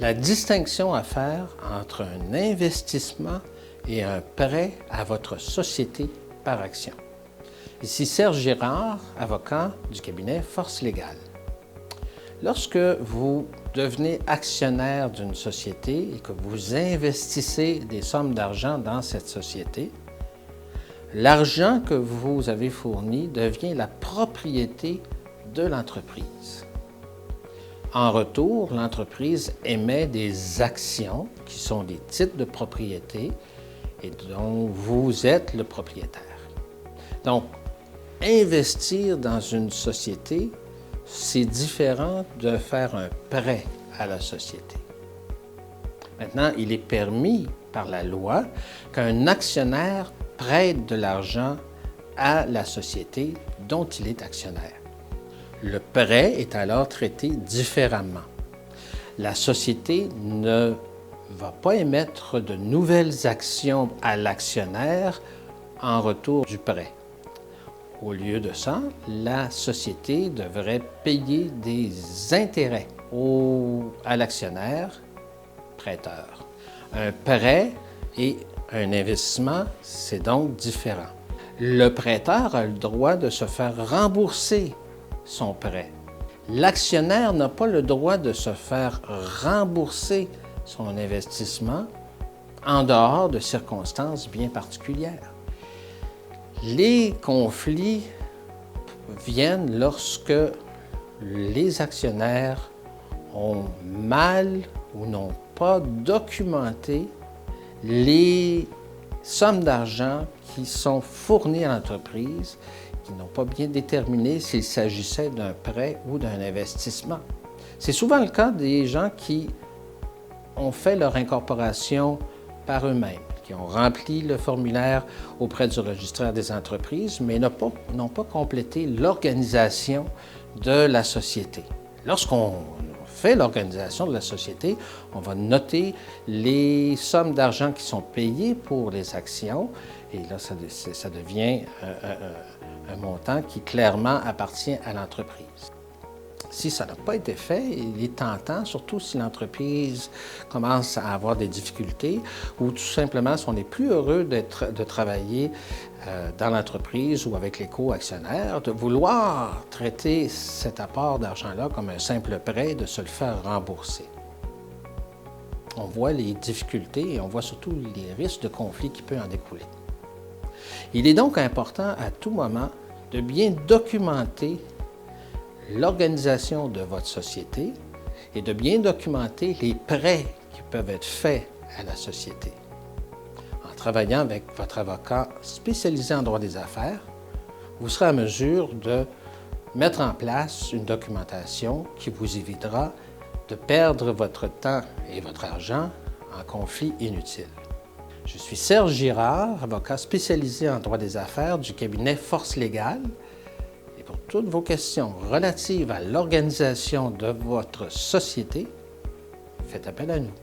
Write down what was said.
La distinction à faire entre un investissement et un prêt à votre société par action. Ici Serge Girard, avocat du cabinet Force Légale. Lorsque vous devenez actionnaire d'une société et que vous investissez des sommes d'argent dans cette société, l'argent que vous avez fourni devient la propriété de l'entreprise. En retour, l'entreprise émet des actions qui sont des titres de propriété et dont vous êtes le propriétaire. Donc, investir dans une société, c'est différent de faire un prêt à la société. Maintenant, il est permis par la loi qu'un actionnaire prête de l'argent à la société dont il est actionnaire. Le prêt est alors traité différemment. La société ne va pas émettre de nouvelles actions à l'actionnaire en retour du prêt. Au lieu de ça, la société devrait payer des intérêts à l'actionnaire prêteur. Un prêt et un investissement, c'est donc différent. Le prêteur a le droit de se faire rembourser son prêt. L'actionnaire n'a pas le droit de se faire rembourser son investissement en dehors de circonstances bien particulières. Les conflits viennent lorsque les actionnaires ont mal ou n'ont pas documenté les sommes d'argent qui sont fournies à l'entreprise, qui n'ont pas bien déterminé s'il s'agissait d'un prêt ou d'un investissement. C'est souvent le cas des gens qui ont fait leur incorporation par eux-mêmes, qui ont rempli le formulaire auprès du registraire des entreprises, mais n'ont pas complété l'organisation de la société. Lorsqu'on fait l'organisation de la société, on va noter les sommes d'argent qui sont payées pour les actions, et là, ça devient un montant qui clairement appartient à l'entreprise. Si ça n'a pas été fait, il est tentant, surtout si l'entreprise commence à avoir des difficultés ou tout simplement si on n'est plus heureux de travailler dans l'entreprise ou avec les co-actionnaires, de vouloir traiter cet apport d'argent-là comme un simple prêt et de se le faire rembourser. On voit les difficultés et on voit surtout les risques de conflit qui peuvent en découler. Il est donc important à tout moment de bien documenter l'organisation de votre société et de bien documenter les prêts qui peuvent être faits à la société. En travaillant avec votre avocat spécialisé en droit des affaires, vous serez en mesure de mettre en place une documentation qui vous évitera de perdre votre temps et votre argent en conflits inutiles. Je suis Serge Girard, avocat spécialisé en droit des affaires du cabinet Force Légale. Et pour toutes vos questions relatives à l'organisation de votre société, faites appel à nous.